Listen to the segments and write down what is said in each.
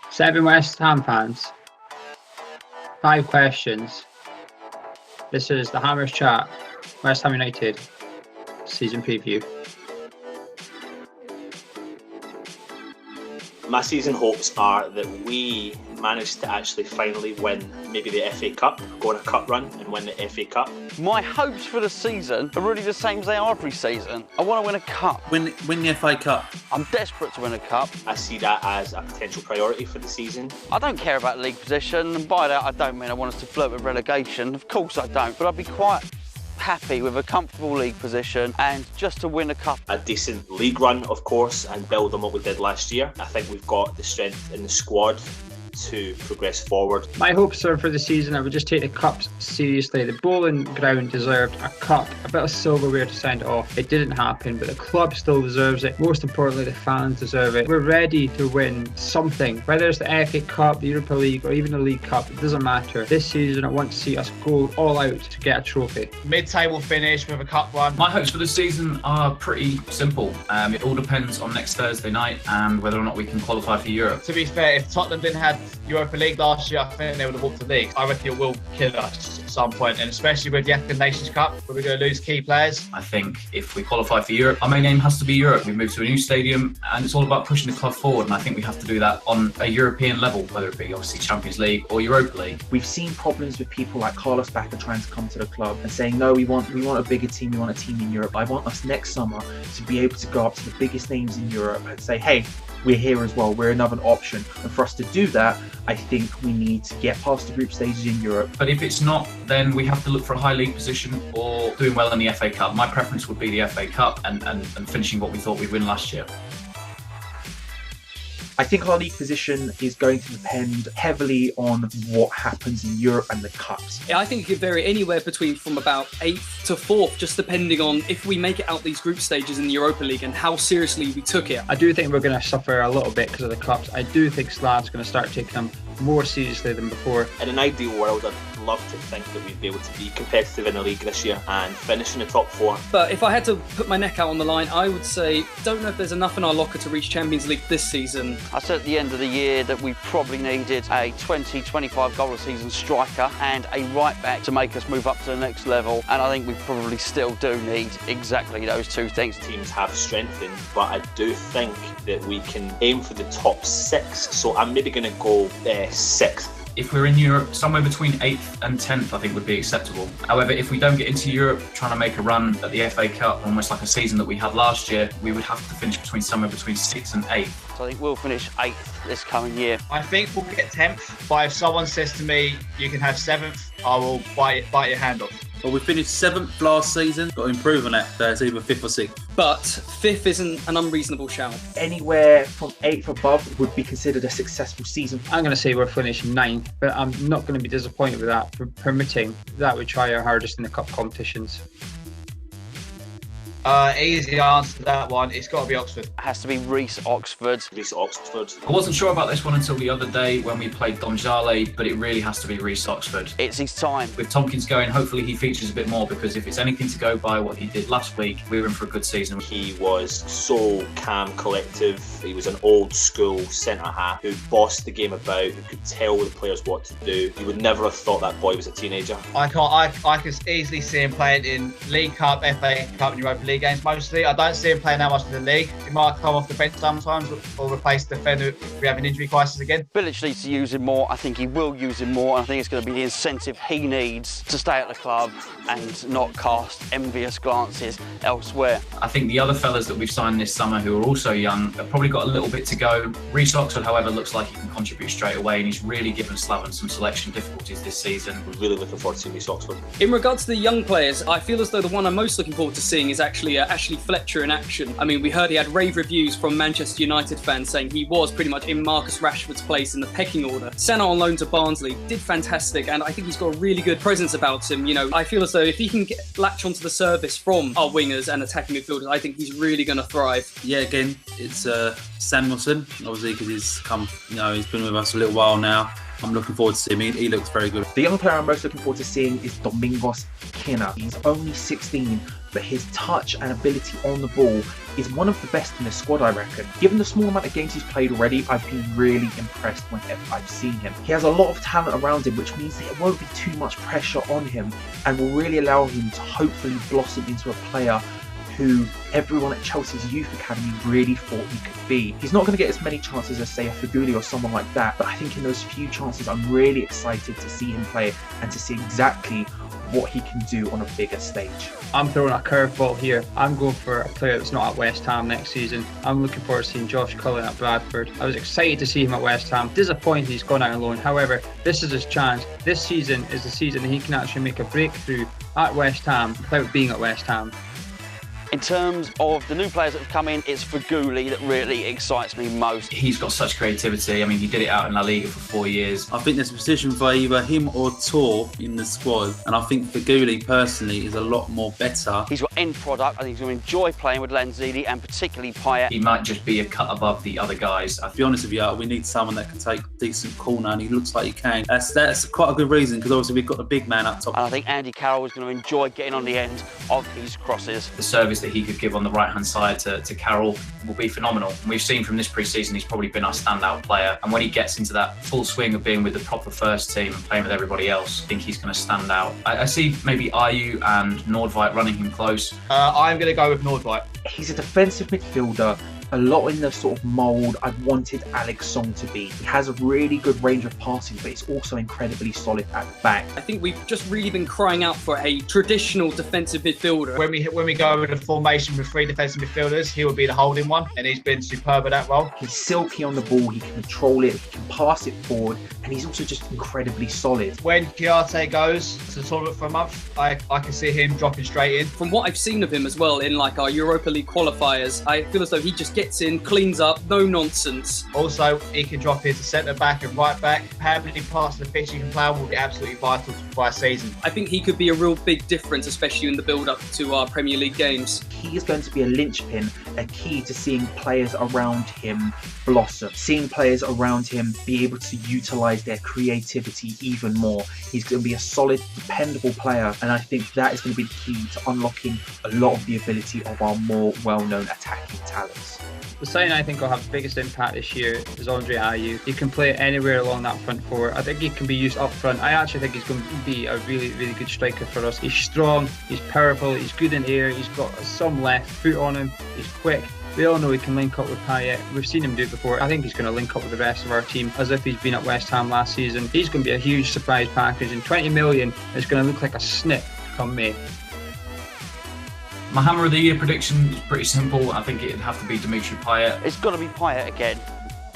Seven West Ham fans. 5 questions. This is the Hammers Chat, West Ham United season preview. My season hopes are that we manage to actually finally win maybe the FA Cup, go on a cup run and win the FA Cup. My hopes for the season are really the same as they are every season. I want to win a cup. Win the FA Cup. I'm desperate to win a cup. I see that as a potential priority for the season. I don't care about league position, and by that I don't mean I want us to flirt with relegation. Of course I don't, but I'd be quite happy with a comfortable league position and just to win a cup. A decent league run, of course, and build on what we did last year. I think we've got the strength in the squad to progress forward. My hopes are for the season I would just take the cups seriously. The Bowling Ground deserved a cup, a bit of silverware to send it off. It didn't happen, but the club still deserves it. Most importantly, the fans deserve it. We're ready to win something, whether it's the FA Cup, the Europa League, or even the League Cup. It doesn't matter. This season I want to see us go all out to get a trophy. Mid-table finish with a cup run. My hopes for the season are pretty simple. It all depends on next Thursday night and whether or not we can qualify for Europe. To be fair, if Tottenham didn't have Europa League last year, I think they would have walked the league. I reckon it will kill us at some point, and especially with the African Nations Cup, where we're going to lose key players. I think if we qualify for Europe, our main aim has to be Europe. We've moved to a new stadium and it's all about pushing the club forward, and I think we have to do that on a European level, whether it be obviously Champions League or Europa League. We've seen problems with people like Carlos Bacca trying to come to the club and saying, no, we want a bigger team, we want a team in Europe. I want us next summer to be able to go up to the biggest names in Europe and say, hey, we're here as well, we're another option. And for us to do that, I think we need to get past the group stages in Europe. But if it's not, then we have to look for a high league position or doing well in the FA Cup. My preference would be the FA Cup and finishing what we thought we'd win last year. I think our league position is going to depend heavily on what happens in Europe and the cups. Yeah, I think it could vary anywhere from about 8th to 4th, just depending on if we make it out these group stages in the Europa League and how seriously we took it. I do think we're going to suffer a little bit because of the cups. I do think Slav's going to start taking them more seriously than before. In an ideal world, I'd love to think that we'd be able to be competitive in the league this year and finish in the top 4. But if I had to put my neck out on the line, I would say, don't know if there's enough in our locker to reach Champions League this season. I said at the end of the year that we probably needed a 20-25 goal a season striker and a right back to make us move up to the next level, and I think we probably still do need exactly those two things. Teams have strengthened, but I do think that we can aim for the top 6, so I'm maybe going to go 6th. If we're in Europe, somewhere between 8th and 10th I think would be acceptable. However, if we don't get into Europe, trying to make a run at the FA Cup, almost like a season that we had last year, we would have to finish somewhere between 6th and 8th. So I think we'll finish 8th this coming year. I think we'll get 10th, but if someone says to me, you can have 7th, I will bite your hand off. Well, we finished 7th last season. Got to improve on that. It's either 5th or 6th. But 5th isn't an unreasonable shout. Anywhere from 8th above would be considered a successful season. I'm going to say we're finishing 9th, but I'm not going to be disappointed with that, for permitting that we try our hardest in the cup competitions. Easy answer to that one. It's got to be Oxford. It has to be Reece Oxford. Reece Oxford. I wasn't sure about this one until the other day when we played Donjale, but it really has to be Reece Oxford. It's his time. With Tompkins going, hopefully he features a bit more, because if it's anything to go by what he did last week, we were in for a good season. He was so calm, collective. He was an old school centre-half who bossed the game about, who could tell the players what to do. You would never have thought that boy was a teenager. I could easily see him playing in League Cup, FA Cup and Europa League games mostly. I don't see him playing that much in the league. He might come off the bench sometimes or replace the defender if we have an injury crisis again. Bilic needs to use him more. I think he will use him more. I think it's going to be the incentive he needs to stay at the club and not cast envious glances elsewhere. I think the other fellas that we've signed this summer who are also young have probably got a little bit to go. Reece Oxford, however, looks like he can contribute straight away, and he's really given Slaven some selection difficulties this season. We're really looking forward to seeing Reece Oxford. In regards to the young players, I feel as though the one I'm most looking forward to seeing is actually Ashley Fletcher in action. I mean, we heard he had rave reviews from Manchester United fans saying he was pretty much in Marcus Rashford's place in the pecking order. Sent on loan to Barnsley, did fantastic, and I think he's got a really good presence about him. You know, I feel as though if he can latch onto the service from our wingers and attacking midfielders, I think he's really going to thrive. Yeah, again, it's Samuelson, obviously, because he's come, he's been with us a little while now. I'm looking forward to seeing him. He looks very good. The young player I'm most looking forward to seeing is Domingos Quina. He's only 16, but his touch and ability on the ball is one of the best in the squad, I reckon. Given the small amount of games he's played already, I've been really impressed whenever I've seen him. He has a lot of talent around him, which means there won't be too much pressure on him and will really allow him to hopefully blossom into a player who everyone at Chelsea's youth academy really thought he could be. He's not going to get as many chances as, say, a Feghouli or someone like that, but I think in those few chances I'm really excited to see him play and to see exactly what he can do on a bigger stage. I'm throwing a curveball here. I'm going for a player that's not at West Ham next season. I'm looking forward to seeing Josh Cullen at Bradford. I was excited to see him at West Ham. Disappointed he's gone out on loan. However, this is his chance. This season is the season he can actually make a breakthrough at West Ham without being at West Ham. In terms of the new players that have come in, it's Feghouli that really excites me most. He's got such creativity. I mean, he did it out in La Liga for 4 years. I think there's a position for either him or Tor in the squad, and I think Feghouli personally is a lot more better. He's got end product. I think he's going to enjoy playing with Lanzini and particularly Payet. He might just be a cut above the other guys. To be honest with you, we need someone that can take a decent corner, and he looks like he can. That's quite a good reason, because obviously we've got the big man up top. And I think Andy Carroll is going to enjoy getting on the end of his crosses. The service that he could give on the right-hand side to Carroll will be phenomenal. And we've seen from this pre-season he's probably been our standout player. And when he gets into that full swing of being with the proper first team and playing with everybody else, I think he's going to stand out. I see maybe Ayew and Nordveit running him close. I'm going to go with Nordveit. He's a defensive midfielder, a lot in the sort of mould I've wanted Alex Song to be. He has a really good range of passing, but he's also incredibly solid at the back. I think we've just really been crying out for a traditional defensive midfielder. When we go with a formation with 3 defensive midfielders, he will be the holding one, and he's been superb at that role. He's silky on the ball, he can control it, he can pass it forward, and he's also just incredibly solid. When Chiarte goes to the tournament for a month, I can see him dropping straight in. From what I've seen of him as well in like our Europa League qualifiers, I feel as though he just gets in, cleans up, no nonsense. Also, he can drop into centre back and right back. How many parts of the pitch he can play on will be absolutely vital for our season. I think he could be a real big difference, especially in the build-up to our Premier League games. He is going to be a linchpin, a key to seeing players around him blossom, seeing players around him be able to utilise their creativity even more. He's going to be a solid, dependable player, and I think that is going to be the key to unlocking a lot of the ability of our more well-known attacking talents. The signing I think will have the biggest impact this year is Andre Ayew. He can play anywhere along that front four. I think he can be used up front. I actually think he's going to be a really, really good striker for us. He's strong, he's powerful, he's good in the air, he's got some left foot on him, he's quick. We all know he can link up with Payet. We've seen him do it before. I think he's going to link up with the rest of our team as if he's been at West Ham last season. He's going to be a huge surprise package, and 20 million is going to look like a snip come May. My Hammer of the Year prediction is pretty simple. I think it'd have to be Dimitri Payet. It's got to be Payet again.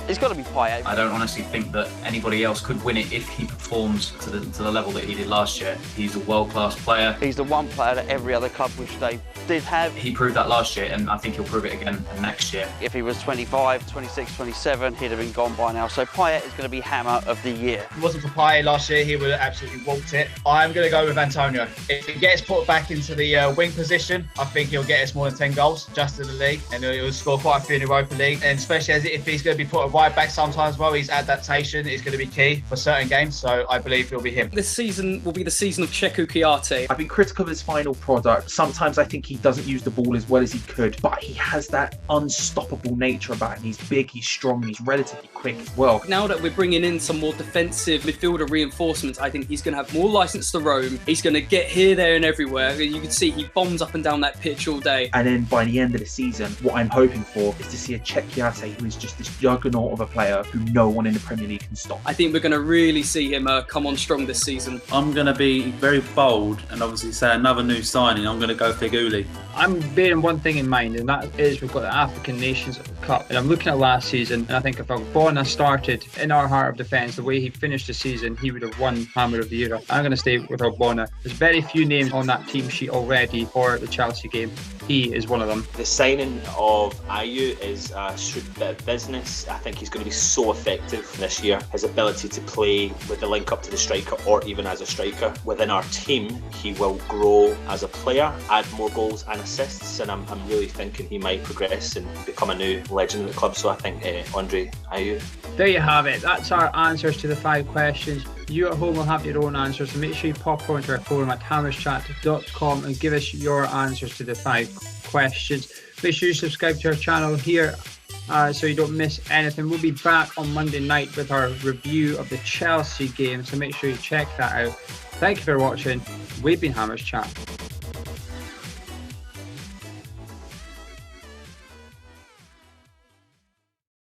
It's got to be Payet. I don't honestly think that anybody else could win it if he performs to the level that he did last year. He's a world-class player. He's the one player that every other club which they did have. He proved that last year, and I think he'll prove it again next year. If he was 25, 26, 27, he'd have been gone by now. So Payet is going to be Hammer of the Year. If it wasn't for Payet last year, he would have absolutely walked it. I'm going to go with Antonio. If he gets put back into the wing position, I think he'll get us more than 10 goals just in the league, and he'll score quite a few in the Europa League. And especially if he's going to be put right back sometimes, well, his adaptation is going to be key for certain games. So I believe it'll be him. This season will be the season of Cheku Chiarte. I've been critical of his final product. Sometimes I think he doesn't use the ball as well as he could, but he has that unstoppable nature about him. He's big, he's strong, and he's relatively quick as well. Now that we're bringing in some more defensive midfielder reinforcements, I think he's going to have more license to roam. He's going to get here, there, and everywhere. You can see he bombs up and down that pitch all day. And then by the end of the season, what I'm hoping for is to see a Czech Chiarte who is just this juggernaut of a player who no one in the Premier League can stop. I think we're going to really see him come on strong this season. I'm going to be very bold and obviously say another new signing. I'm going to go Feghouli. I'm bearing one thing in mind, and that is we've got the African Nations Cup. And I'm looking at last season, and I think if Bona started in our heart of defence, the way he finished the season, he would have won Hammer of the Year. I'm going to stay with Bona. There's very few names on that team sheet already for the Chelsea game. He is one of them. The signing of Ayew is a shrewd bit of business. I think he's going to be so effective this year. His ability to play with the link up to the striker or even as a striker within our team, he will grow as a player, add more goals and assists, and I'm really thinking he might progress and become a new legend in the club. So I think Andre Ayew. There you have it. That's our answers to the 5 questions. You at home will have your own answers, so make sure you pop over to our forum at hammerschat.com and give us your answers to the 5 questions. Make sure you subscribe to our channel here so you don't miss anything. We'll be back on Monday night with our review of the Chelsea game, so make sure you check that out. Thank you for watching. We've been Hammers Chat.